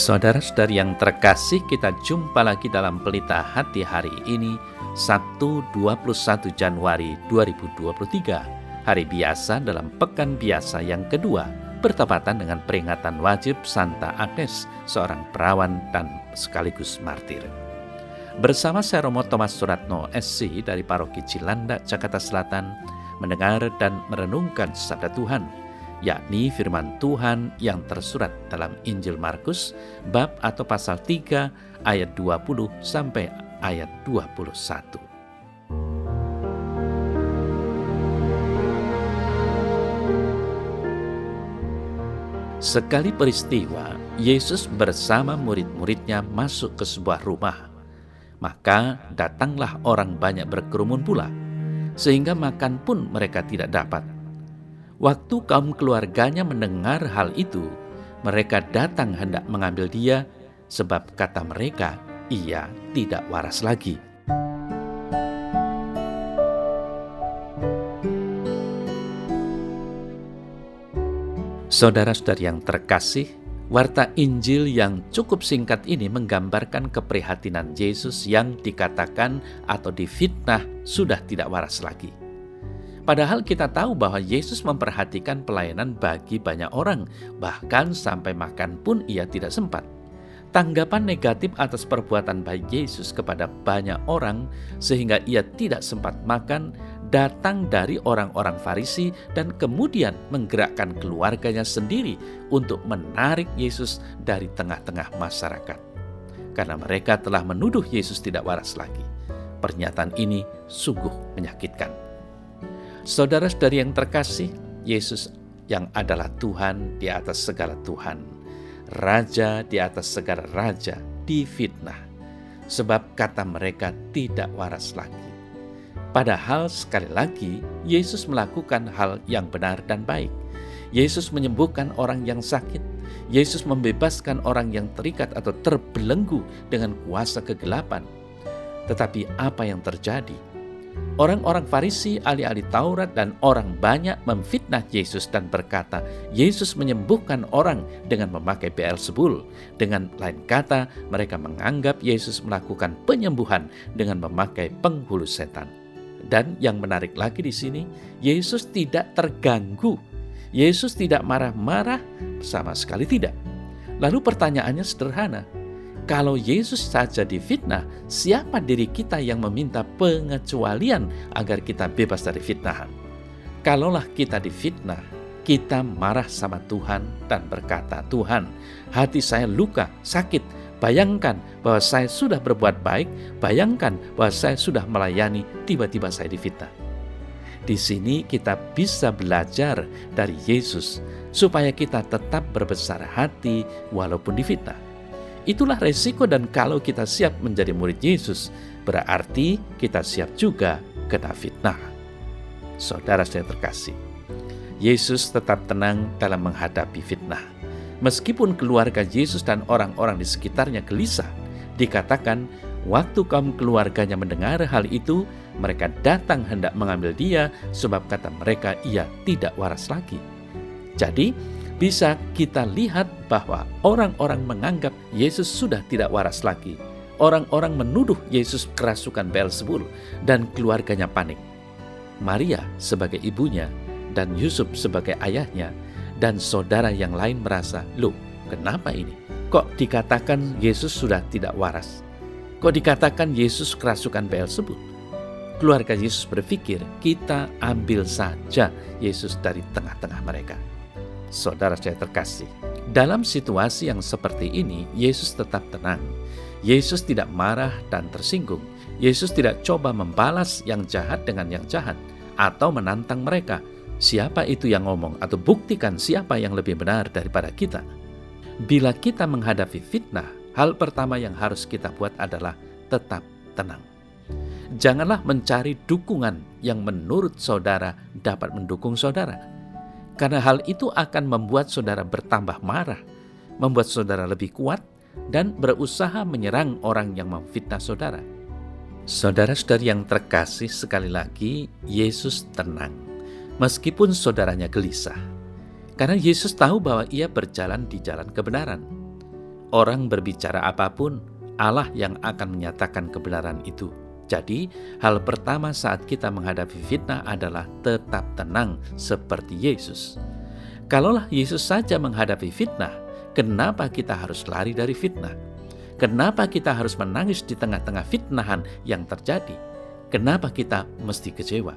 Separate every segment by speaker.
Speaker 1: Saudara-saudari yang terkasih, kita jumpa lagi dalam Pelita Hati hari ini, Sabtu 21 Januari 2023, hari biasa dalam pekan biasa yang kedua, bertepatan dengan peringatan wajib Santa Agnes, seorang perawan dan sekaligus martir. Bersama saya Romo Thomas Suratno SC dari Paroki Cilandak, Jakarta Selatan, mendengar dan merenungkan sabda Tuhan, yakni firman Tuhan yang tersurat dalam Injil Markus bab atau pasal 3 ayat 20 sampai ayat 21. Sekali peristiwa, Yesus bersama murid-muridnya masuk ke sebuah rumah. Maka datanglah orang banyak berkerumun pula, sehingga makan pun mereka tidak dapat. Waktu kaum keluarganya mendengar hal itu, mereka datang hendak mengambil dia, sebab kata mereka, ia tidak waras lagi. Saudara-saudari yang terkasih, warta Injil yang cukup singkat ini menggambarkan keprihatinan Yesus yang dikatakan atau difitnah sudah tidak waras lagi. Padahal kita tahu bahwa Yesus memperhatikan pelayanan bagi banyak orang, bahkan sampai makan pun ia tidak sempat. Tanggapan negatif atas perbuatan baik Yesus kepada banyak orang sehingga ia tidak sempat makan datang dari orang-orang Farisi dan kemudian menggerakkan keluarganya sendiri untuk menarik Yesus dari tengah-tengah masyarakat. Karena mereka telah menuduh Yesus tidak waras lagi. Pernyataan ini sungguh menyakitkan. Saudara-saudari yang terkasih, Yesus yang adalah Tuhan di atas segala Tuhan, Raja di atas segala Raja, difitnah, sebab kata mereka tidak waras lagi. Padahal sekali lagi, Yesus melakukan hal yang benar dan baik. Yesus menyembuhkan orang yang sakit. Yesus membebaskan orang yang terikat atau terbelenggu dengan kuasa kegelapan. Tetapi apa yang terjadi? Orang-orang Farisi, ahli-ahli Taurat, dan orang banyak memfitnah Yesus dan berkata, Yesus menyembuhkan orang dengan memakai Beelzebul. Dengan lain kata, mereka menganggap Yesus melakukan penyembuhan dengan memakai penghulu setan. Dan yang menarik lagi di sini, Yesus tidak terganggu. Yesus tidak marah-marah, sama sekali tidak. Lalu pertanyaannya sederhana. Kalau Yesus saja difitnah, siapa diri kita yang meminta pengecualian agar kita bebas dari fitnahan? Kalaulah kita difitnah, kita marah sama Tuhan dan berkata, Tuhan, hati saya luka, sakit. Bayangkan bahwa saya sudah berbuat baik, bayangkan bahwa saya sudah melayani, tiba-tiba saya difitnah. Di sini kita bisa belajar dari Yesus supaya kita tetap berbesar hati walaupun difitnah. Itulah resiko, dan kalau kita siap menjadi murid Yesus, berarti kita siap juga kena fitnah. Saudara saya terkasih, Yesus tetap tenang dalam menghadapi fitnah. Meskipun keluarga Yesus dan orang-orang di sekitarnya gelisah, dikatakan waktu kaum keluarganya mendengar hal itu, mereka datang hendak mengambil dia, sebab kata mereka ia tidak waras lagi. Jadi, bisa kita lihat bahwa orang-orang menganggap Yesus sudah tidak waras lagi. Orang-orang menuduh Yesus kerasukan Beelzebul dan keluarganya panik. Maria sebagai ibunya dan Yusuf sebagai ayahnya dan saudara yang lain merasa, loh, kenapa ini? Kok dikatakan Yesus sudah tidak waras? Kok dikatakan Yesus kerasukan Beelzebul? Keluarga Yesus berpikir, kita ambil saja Yesus dari tengah-tengah mereka. Saudara saya terkasih, dalam situasi yang seperti ini, Yesus tetap tenang. Yesus tidak marah dan tersinggung. Yesus tidak coba membalas yang jahat dengan yang jahat atau menantang mereka. Siapa itu yang ngomong? Atau buktikan siapa yang lebih benar daripada kita. Bila kita menghadapi fitnah, hal pertama yang harus kita buat adalah tetap tenang. Janganlah mencari dukungan yang menurut saudara dapat mendukung saudara. Karena hal itu akan membuat saudara bertambah marah, membuat saudara lebih kuat, dan berusaha menyerang orang yang memfitnah saudara. Saudara-saudari yang terkasih, sekali lagi, Yesus tenang, meskipun saudaranya gelisah. Karena Yesus tahu bahwa ia berjalan di jalan kebenaran. orang berbicara apapun, Allah yang akan menyatakan kebenaran itu. Jadi, hal pertama saat kita menghadapi fitnah adalah tetap tenang seperti Yesus. Kalaulah Yesus saja menghadapi fitnah, kenapa kita harus lari dari fitnah? Kenapa kita harus menangis di tengah-tengah fitnahan yang terjadi? Kenapa kita mesti kecewa?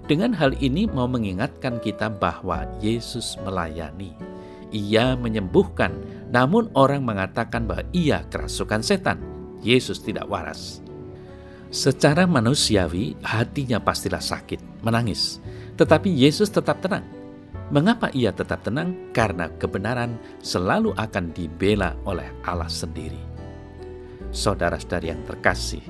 Speaker 1: Dengan hal ini mau mengingatkan kita bahwa Yesus melayani. Ia menyembuhkan, namun orang mengatakan bahwa ia kerasukan setan. Yesus tidak waras. Secara manusiawi, hatinya pastilah sakit, menangis. Tetapi Yesus tetap tenang. Mengapa ia tetap tenang? Karena kebenaran selalu akan dibela oleh Allah sendiri. Saudara-saudari yang terkasih,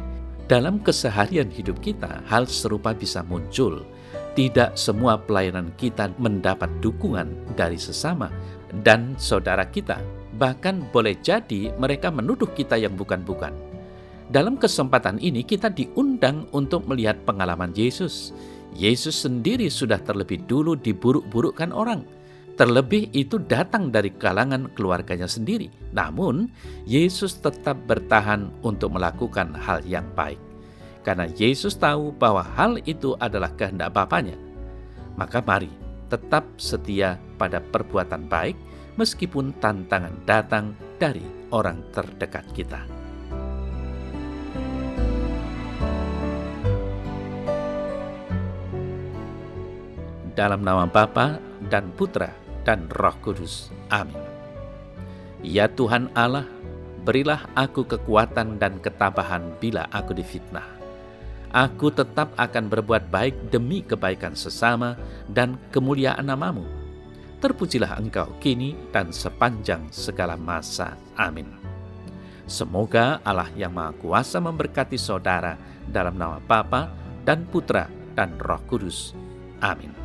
Speaker 1: dalam keseharian hidup kita, hal serupa bisa muncul. Tidak semua pelayanan kita mendapat dukungan dari sesama dan saudara kita. Bahkan boleh jadi mereka menuduh kita yang bukan-bukan. Dalam kesempatan ini kita diundang untuk melihat pengalaman Yesus. Yesus sendiri sudah terlebih dulu diburuk-burukkan orang. Terlebih itu datang dari kalangan keluarganya sendiri. Namun, Yesus tetap bertahan untuk melakukan hal yang baik. Karena Yesus tahu bahwa hal itu adalah kehendak Bapanya. Maka mari tetap setia pada perbuatan baik meskipun tantangan datang dari orang terdekat kita. Dalam nama Bapa dan Putra dan Roh Kudus. Amin. Ya Tuhan Allah, berilah aku kekuatan dan ketabahan bila aku difitnah. Aku tetap akan berbuat baik demi kebaikan sesama dan kemuliaan nama-Mu. Terpujilah Engkau kini dan sepanjang segala masa. Amin. Semoga Allah yang Maha Kuasa memberkati saudara dalam nama Bapa dan Putra dan Roh Kudus. Amin.